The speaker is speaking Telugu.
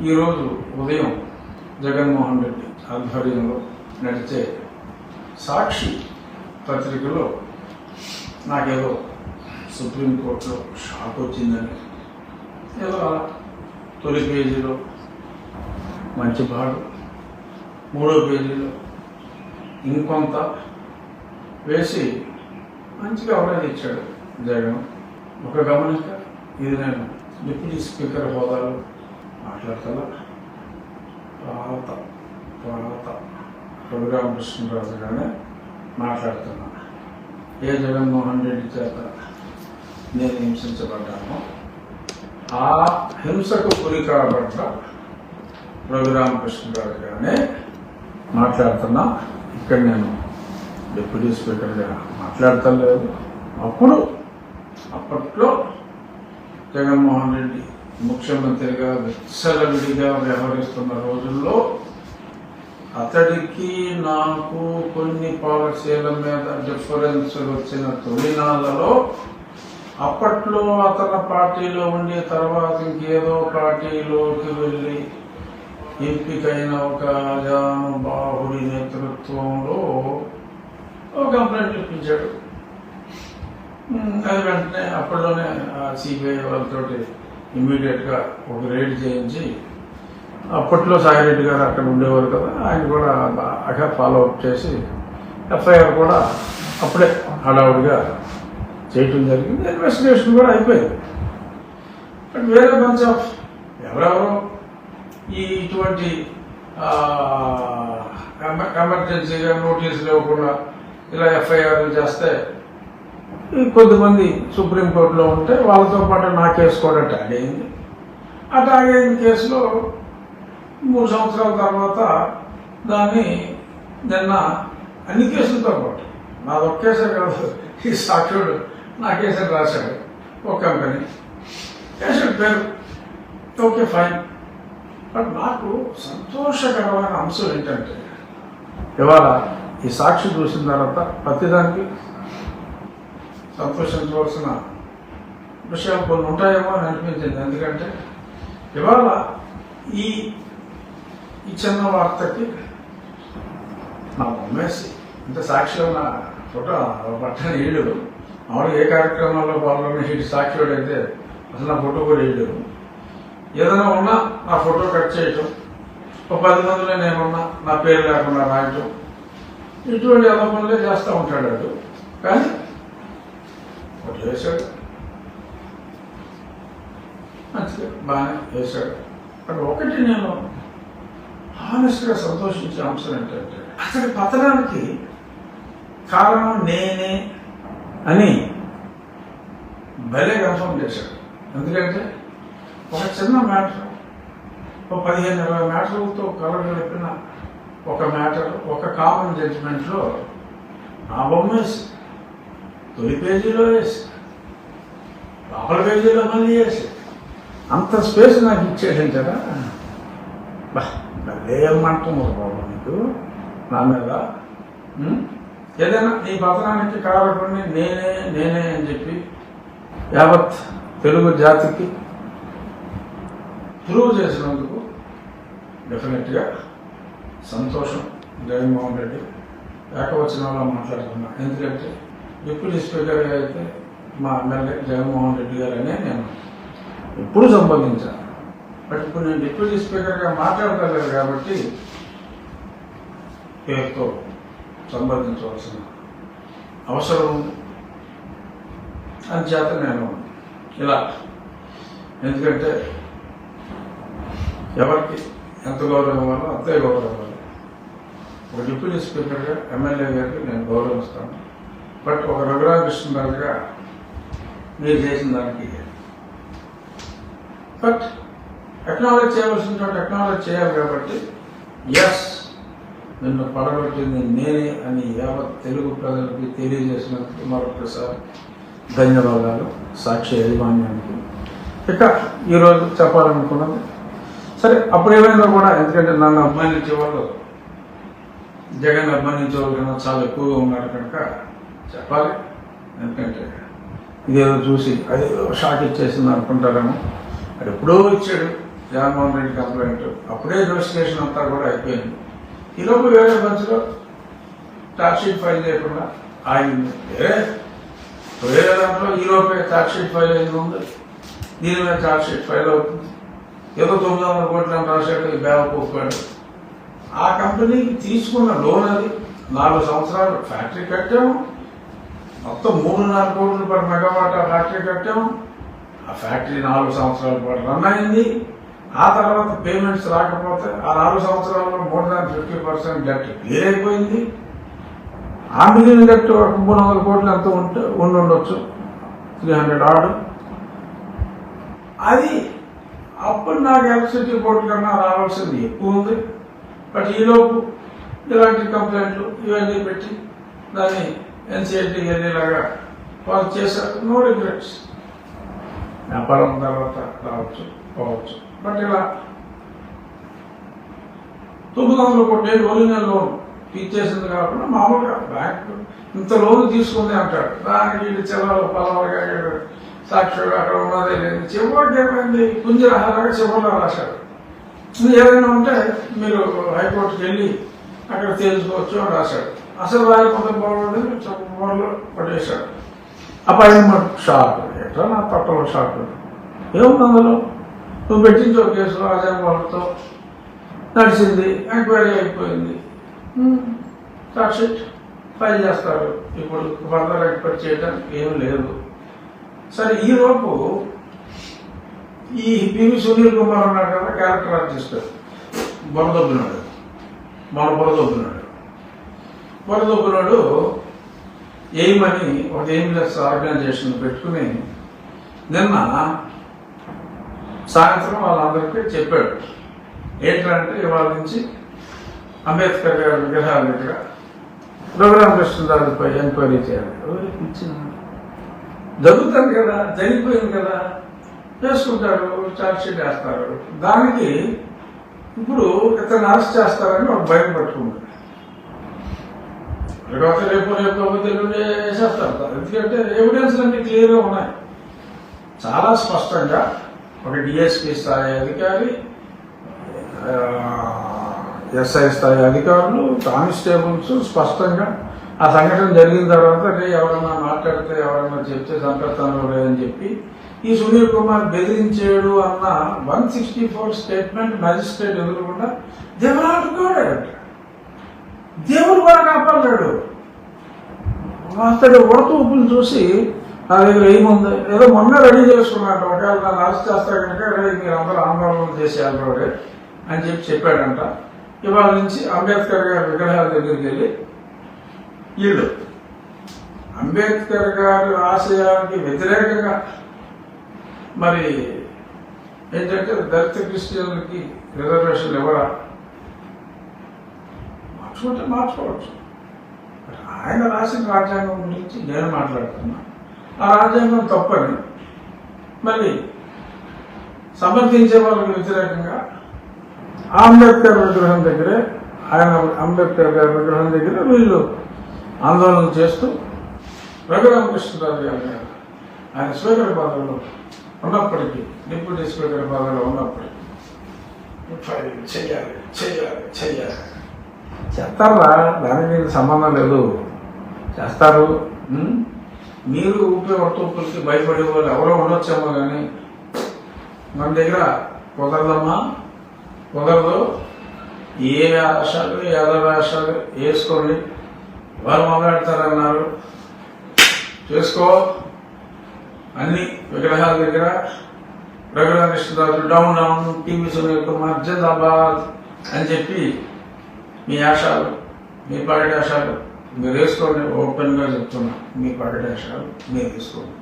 ఈరోజు ఉదయం జగన్మోహన్ రెడ్డి ఆధ్వర్యంలో నడిచే సాక్షి పత్రికలో నాకేదో సుప్రీంకోర్టులో షాక్ వచ్చిందని ఏదో తొలి పేజీలో మంచి పాడు, మూడో పేజీలో ఇంకొంత వేసి మంచిగా అవరేజ్ ఇచ్చాడు జగన్. ఒక గమనిక, ఇది నేను డిప్యూటీ స్పీకర్ హోదాలో మాట్లాడతా పాత రఘురామకృష్ణరాజు గానే మాట్లాడుతున్నా. ఏ జగన్మోహన్ రెడ్డి చేత నేను హింసించబడ్డానో ఆ హింసకు గురి కాబట్ట రఘురామకృష్ణరాజు గానే మాట్లాడుతున్నా. ఇక్కడ నేను డిప్యూటీ స్పీకర్గా మాట్లాడతలేదు. అప్పట్లో జగన్మోహన్ రెడ్డి ముఖ్యమంత్రిగా విచ్చలవిడిగా వ్యవహరిస్తున్న రోజుల్లో అతడికి నాకు కొన్ని పాలసీల మీద డిఫరెన్స్ వచ్చిన తొలినాళ్లలో అప్పట్లో అతని పార్టీలో ఉండి తర్వాత ఇంకేదో పార్టీలోకి వెళ్ళి ఎంపికైన ఒక జానుబాహుడి నేతృత్వంలో కంప్లైంట్ ఇప్పించాడు. అది వెంటనే అప్పట్లోనే సిబిఐ వాళ్ళతోటి ఇమ్మీడియట్గా ఒక రైడ్ చేయించి, అప్పట్లో సాయిరెడ్డి గారు అక్కడ ఉండేవారు కదా, ఆయన కూడా బాగా ఫాలో అప్ చేసి ఎఫ్ఐఆర్ కూడా అప్పుడే హడావుడిగా చేయటం జరిగింది. ఇన్వెస్టిగేషన్ కూడా అయిపోయింది. బట్ వేరే బంచ్ ఆఫ్ ఎవరెవరో ఇటువంటి ఎమర్జెన్సీగా నోటీసులు ఇవ్వకుండా ఇలా ఎఫ్ఐఆర్లు చేస్తే కొద్దిమంది సుప్రీంకోర్టులో ఉంటే వాళ్ళతో పాటు నా కేసు కూడా ట్యాగ్ అయింది. ఆ ట్యాగ్ అయిన కేసులో 3 సంవత్సరాల తర్వాత దాన్ని నిన్న అన్ని కేసులతో పాటు నాది ఒక్క కేసే కాదు, ఈ సాక్షుడు నా కేసే రాశాడు ఒక కంపెనీ కేసు పేరు. Okay fine. బట్ నాకు సంతోషకరమైన అంశం ఏంటంటే ఇవాళ ఈ సాక్షి చూసిన తర్వాత ప్రతిదానికి సంతోషించవలసిన విషయాలు కొన్ని ఉంటాయేమో అని అనిపించింది. ఎందుకంటే ఇవాళ ఈ చిన్న వార్తకి నా బొమ్మేసి అంటే సాక్షిలో నా ఫోటో పట్టని ఏడు మామూలుగా ఏ కార్యక్రమాల్లో పాల్గొన్న ఇటు సాక్షివాడు అయితే అసలు నా ఫోటో కూడా వేయడు. ఏదైనా ఉన్నా నా ఫోటో కట్ చేయటం, ఒక 10 మందిలో నేనున్నా నా పేరు లేకుండా రాయటం, ఇటువంటి ఎలా పనులే చేస్తూ ఉంటాడు వాడు. కానీ ఒకటి వేశాడు, మంచిగా బాగానే వేశాడు. కానీ ఒకటి నేను హానెస్ట్గా సంతోషించే అంశం ఏంటంటే అతడి పతనానికి కారణం నేనే అని భలే కన్ఫర్మ్ చేశాడు. ఎందుకంటే ఒక చిన్న మ్యాటర్, ఒక 15-20 మ్యాటర్లతో కలగలిపిన ఒక మ్యాటర్, ఒక కామన్ జడ్జిమెంట్లో నా బొమ్మ వేసి తొలి పేజీలో వేసి లోపల పేజీలో మళ్ళీ వేసి అంత స్పేస్ నాకు ఇచ్చేసాను కదా. ఏమంటున్నారు బాబు నీకు నా మీద? ఏదైనా నీ పతనానికి కారణాన్ని నేనే అని చెప్పి యావత్ తెలుగు జాతికి ప్రూవ్ చేసినందుకు డెఫినెట్గా సంతోషం. జగన్మోహన్ రెడ్డి ఏకవచనంలో మాట్లాడుతున్నా. ఎందుకంటే డిప్యూటీ స్పీకర్గా అయితే మా ఎమ్మెల్యే జగన్మోహన్ రెడ్డి గారనే నేను ఎప్పుడు సంబంధించాను. బట్ ఇప్పుడు నేను డిప్యూటీ స్పీకర్గా మాట్లాడగలను కాబట్టి పేరుతో సంబంధించవలసిన అవసరం ఉంది. అంచేత నేను ఇలా, ఎందుకంటే ఎవరికి ఎంత గౌరవం ఇవ్వాలో అంతే గౌరవం ఇవ్వాలి. ఒక డిప్యూటీ స్పీకర్గా ఎమ్మెల్యే గారికి నేను గౌరవిస్తాను. బట్ ఒక రఘురామకృష్ణరాజుగా మీరు చేసిన దానికి బట్ ఎక్నాలెడ్జ్ చేయవలసిన చోట ఎక్నాలెడ్జ్ చేయాలి. కాబట్టి ఎస్, నిన్ను పడగొట్టింది నేనే అని యావత్ తెలుగు ప్రజలకి తెలియజేసినందుకు మరొకసారి ధన్యవాదాలు సాక్షి యాజమాన్యానికి. ఇక ఈరోజు చెప్పాలనుకున్నది సరే, అప్పుడు ఏమైనా కూడా, ఎందుకంటే నన్ను అభిమానించే వాళ్ళు జగన్ అభిమానించే వాళ్ళు కన్నా చాలా ఎక్కువగా ఉన్నారు కనుక చెప్పాలి. ఎందుకంటే ఇదేదో చూసి అదేదో షాక్ ఇచ్చేసింది అనుకుంటారేమో. అది ఎప్పుడో ఇచ్చాడు, జగన్మోహన్ రెడ్డి కంప్లైంట్, అప్పుడే ఇన్వెస్టిగేషన్ అంతా కూడా అయిపోయింది. ఈలోపు వేరే బెంచ్లో ఛార్జ్షీట్ ఫైల్ చేయకుండా ఆగింది. వేరే దాంట్లో ఈలోపే ఛార్జ్షీట్ ఫైల్ అయింది ఉంది, దీని మీద ఛార్జ్షీట్ ఫైల్ అవుతుంది. ఏదో 900 కోట్లు అని రాశాడు ఈ బేవకూపాడు. ఆ కంపెనీకి తీసుకున్న లోన్ అది 4 సంవత్సరాలు ఫ్యాక్టరీ కట్టాము, మొత్తం 3.5 కోట్లు పర్ మెగావాట్ ఆ ఫ్యాక్టరీ కట్టాము. ఆ ఫ్యాక్టరీ 4 సంవత్సరాల పాటు రన్ అయింది. ఆ తర్వాత పేమెంట్స్ రాకపోతే ఆ 4 సంవత్సరాల్లో మోర్ దాన్ 50% డెట్ క్లియర్ అయిపోయింది. ఆ మిగిలిన డెట్ 300 కోట్లు ఎంత ఉండొచ్చు, 300 ఆర్డు. అది అప్పుడు నాకు ఎలక్ట్రిసిటీ బోర్డు కన్నా రావాల్సింది ఎక్కువ ఉంది. బట్ ఈలోపు ఇలాంటి కంప్లైంట్లు ఇవన్నీ పెట్టి దాన్ని ఎన్సీఐటీ వెళ్ళేలాగా వాళ్ళు చేశారు. No regrets. వ్యాపారం తర్వాత రావచ్చు పోవచ్చు. బట్ ఇలా 900 కోట్లు ఒరిజినల్ లోన్ ఇచ్చేసింది కాకుండా మామూలుగా బ్యాంకు ఇంత లోన్ తీసుకుంది అంటాడు. దానికి వీళ్ళు చివరి పలవరగా సాక్షిగా అక్కడ ఉన్నదే లేదు. చివరికి ఏమైంది, కుంజరహారాగా చివరిలో రాశాడు. ఏదైనా ఉంటే మీరు హైకోర్టుకి వెళ్ళి అక్కడ తెలుసుకోవచ్చు అని రాశాడు. అసలు రాయకుండా బాగుండేది చెప్పలో పడేశాడు. Appointment shock. ఎట్లా నా పట్టలో షాక్ ఏముంది అందులో? నువ్వు పెట్టించో కేసు రాజాంగంతో నడిచింది, ఎంక్వైరీ అయిపోయింది, ఛార్జ్షీట్ ఫైల్ చేస్తారు. ఇప్పుడు ఫర్దర్ ఎక్స్పెక్ట్ చేయడానికి ఏం లేదు. సరే, ఈలోపు ఈ పివి సునీల్ కుమార్ ఉన్నాడు కదా, క్యారెక్టర్ ఆర్టిస్ట్, బొరదొబ్బినాడు. బొరదొబ్బినాడు ఎయిమని ఒక ఎయిమ్లెస్ ఆర్గనైజేషన్ పెట్టుకుని నిన్న సాయంత్రం వాళ్ళందరికీ చెప్పాడు. ఏంటంటే ఇవాళ నుంచి అంబేద్కర్ గారి విగ్రహాల దగ్గర రఘురామకృష్ణరాజుపై ఎంక్వైరీ చేయాలి. జరుగుతుంది కదా, జరిగిపోయింది కదా, వేసుకుంటారు, ఛార్జ్షీట్ వేస్తారు. దానికి ఇప్పుడు ఇతను అరెస్ట్ చేస్తారని ఒక భయం పట్టుకుంటారు. లేకపోతే రేపు వేసేస్తారు. ఎందుకంటే ఎవిడెన్స్ అన్ని క్లియర్గా ఉన్నాయి. చాలా స్పష్టంగా ఒక డిఎస్పీ స్థాయి అధికారి, ఎస్ఐ స్థాయి అధికారులు, కానిస్టేబుల్స్ స్పష్టంగా ఆ సంఘటన జరిగిన తర్వాత ఎవరైనా మాట్లాడితే ఎవరైనా చెప్తే చంపేస్తాను అని చెప్పి ఈ సునీల్ కుమార్ బెదిరించాడు అన్న 164 స్టేట్మెంట్ మ్యాజిస్ట్రేట్ ఎదురకుండా దేవుడు కూడా కాపాడాడు. అతడు ఉడతూపులు చూసి నా దగ్గర ఏముంది, ఏదో మొన్న రెడీ చేసుకున్నాడు, ఒకవేళ నన్ను అరెస్ట్ చేస్తా కనుక మీరు అందరూ ఆందోళన చేసేయాలి అని చెప్పాడంట. ఇవాళ నుంచి అంబేద్కర్ గారి విగ్రహాల దగ్గరికి వెళ్ళి వీళ్ళు అంబేద్కర్ గారి ఆశయానికి వ్యతిరేకంగా మరి ఏంటంటే దళిత క్రిస్టియన్లకి రిజర్వేషన్లు ఎవరా మార్చుకుంటే మార్చుకోవచ్చు. ఆయన రాసిన రాజ్యాంగం గురించి నేను మాట్లాడుతున్నా. ఆ రాజ్యాంగం తప్పని మళ్ళీ సమర్థించే వాళ్ళకి వ్యతిరేకంగా అంబేద్కర్ విగ్రహం దగ్గరే, అంబేద్కర్ గారి విగ్రహం దగ్గర వీళ్ళు ఆందోళన చేస్తూ రఘురామకృష్ణరాజు గారు ఆయన స్పీకర్ పదవిలో ఉన్నప్పటికీ, డిప్యూటీ స్పీకర్ పదవిలో ఉన్నప్పటికీ చెయ్యాలి చేస్తారా, దానికి మీకు సంబంధం లేదు, చేస్తారు. మీరు ఊపే వర్తూపులకి భయపడే వాళ్ళు ఎవరో ఉండొచ్చేమో కానీ మన దగ్గర కుదరదమ్మా, కుదరదు. ఏ వేషాలు ఏదో వేషాలు వేసుకోండి, వారు మొదలెడతారన్నారు, చేసుకో. అన్ని విగ్రహాల దగ్గర Raghuramakrishnaraju down down, PV Sunil Kumar జిందాబాద్ అని చెప్పి మీ వేషాలు, మీ పగటి వేషాలు మీరు వేసుకోండి. ఓపెన్గా చెప్తున్నా, మీ పగటి వేషాలు మీరు వేసుకోండి.